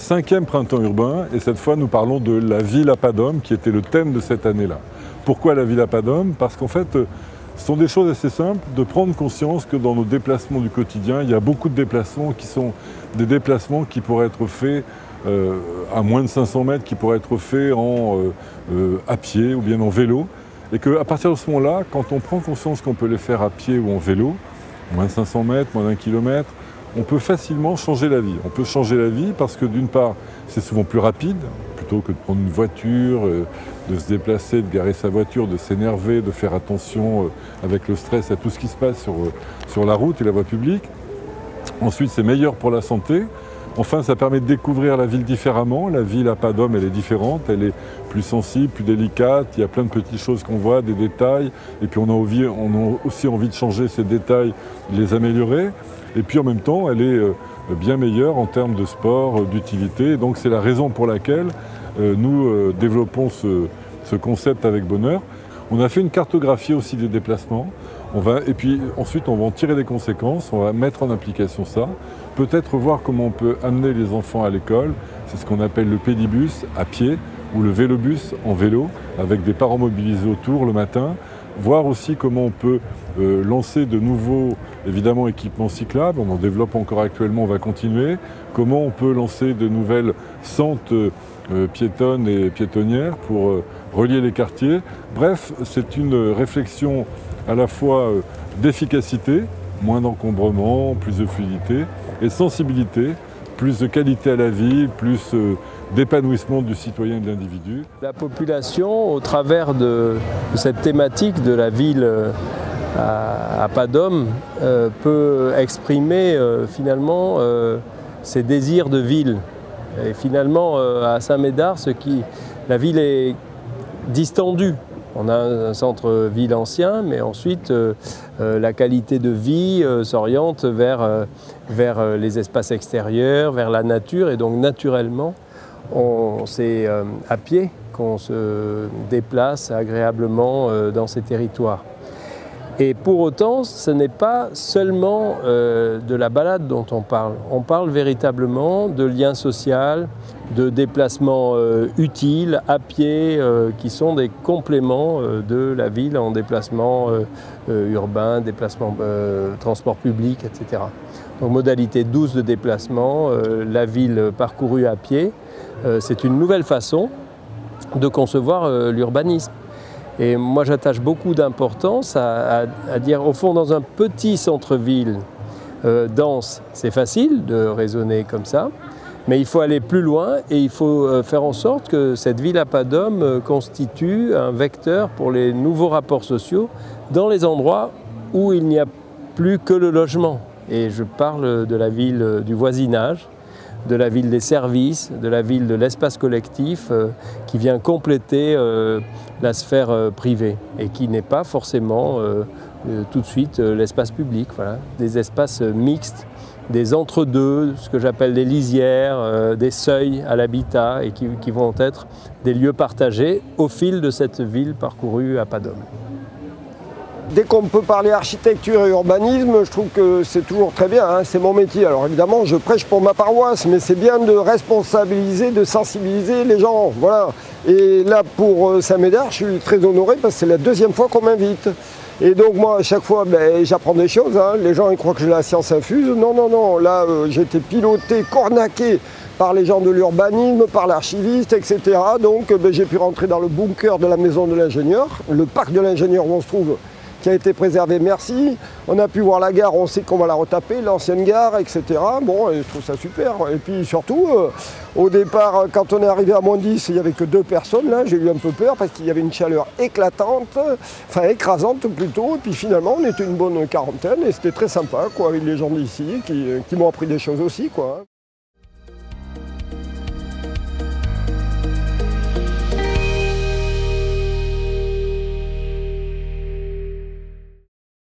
5e printemps urbain et cette fois nous parlons de la ville à pas d'homme qui était le thème de cette année-là. Pourquoi la ville à pas d'homme? Parce qu'en fait, ce sont des choses assez simples de prendre conscience que dans nos déplacements du quotidien, il y a beaucoup de déplacements qui sont des déplacements qui pourraient être faits à moins de 500 mètres, qui pourraient être faits à pied ou bien en vélo. Et qu'à partir de ce moment-là, quand on prend conscience qu'on peut les faire à pied ou en vélo, moins de 500 mètres, moins d'1 kilomètre, on peut facilement changer la vie. On peut changer la vie parce que d'une part, c'est souvent plus rapide, plutôt que de prendre une voiture, de se déplacer, de garer sa voiture, de s'énerver, de faire attention avec le stress à tout ce qui se passe sur la route et la voie publique. Ensuite, c'est meilleur pour la santé. Enfin, ça permet de découvrir la ville différemment. La ville à pas d'homme, elle est différente, elle est plus sensible, plus délicate. Il y a plein de petites choses qu'on voit, des détails. Et puis on a aussi envie de changer ces détails, de les améliorer. Et puis en même temps, elle est bien meilleure en termes de sport, d'utilité. Donc c'est la raison pour laquelle nous développons ce concept avec bonheur. On a fait une cartographie aussi des déplacements. Et puis ensuite, on va en tirer des conséquences, on va mettre en application ça. Peut-être voir comment on peut amener les enfants à l'école. C'est ce qu'on appelle le pédibus à pied ou le vélobus en vélo, avec des parents mobilisés autour le matin. Voir aussi comment on peut lancer de nouveaux, évidemment, équipements cyclables. On en développe encore actuellement, on va continuer. Comment on peut lancer de nouvelles sentes piétonnes et piétonnières pour relier les quartiers. Bref, c'est une réflexion à la fois d'efficacité, moins d'encombrement, plus de fluidité, et sensibilité, plus de qualité à la vie, plus d'épanouissement du citoyen et de l'individu. La population, au travers de cette thématique de la ville à pas d'homme, peut exprimer finalement ses désirs de ville. Et finalement, à Saint-Médard, la ville est distendue. On a un centre-ville ancien, mais ensuite la qualité de vie s'oriente vers les espaces extérieurs, vers la nature, et donc naturellement, c'est à pied qu'on se déplace agréablement dans ces territoires. Et pour autant, ce n'est pas seulement de la balade dont on parle véritablement de lien social, de déplacements utiles, à pied, qui sont des compléments de la ville en déplacement urbain, déplacement transport public, etc. Donc modalité douce de déplacement, la ville parcourue à pied, c'est une nouvelle façon de concevoir l'urbanisme. Et moi, j'attache beaucoup d'importance à dire, au fond, dans un petit centre-ville dense, c'est facile de raisonner comme ça, mais il faut aller plus loin et il faut faire en sorte que cette ville à pas d'homme constitue un vecteur pour les nouveaux rapports sociaux dans les endroits où il n'y a plus que le logement. Et je parle de la ville du voisinage, de la ville des services, de la ville de l'espace collectif qui vient compléter la sphère privée et qui n'est pas forcément tout de suite l'espace public. Voilà. Des espaces mixtes, des entre-deux, ce que j'appelle des lisières, des seuils à l'habitat et qui vont être des lieux partagés au fil de cette ville parcourue à pas d'homme. Dès qu'on peut parler architecture et urbanisme, je trouve que c'est toujours très bien, hein, c'est mon métier. Alors évidemment, je prêche pour ma paroisse, mais c'est bien de responsabiliser, de sensibiliser les gens. Voilà. Et là, pour Saint-Médard, je suis très honoré parce que c'est la 2e fois qu'on m'invite. Et donc moi, à chaque fois, j'apprends des choses. Hein. Les gens ils croient que j'ai la science infuse. Non, non, non. Là, j'ai été piloté, cornaqué par les gens de l'urbanisme, par l'archiviste, etc. Donc j'ai pu rentrer dans le bunker de la maison de l'ingénieur, le parc de l'ingénieur où on se trouve, qui a été préservé, merci. On a pu voir la gare, on sait qu'on va la retaper, l'ancienne gare, etc. Bon, et je trouve ça super. Et puis surtout, au départ, quand on est arrivé à moins 10, il n'y avait que 2 personnes. Là, j'ai eu un peu peur parce qu'il y avait une chaleur éclatante, enfin écrasante plutôt. Et puis finalement, on était une bonne quarantaine et c'était très sympa, quoi, avec les gens d'ici qui m'ont appris des choses aussi, quoi.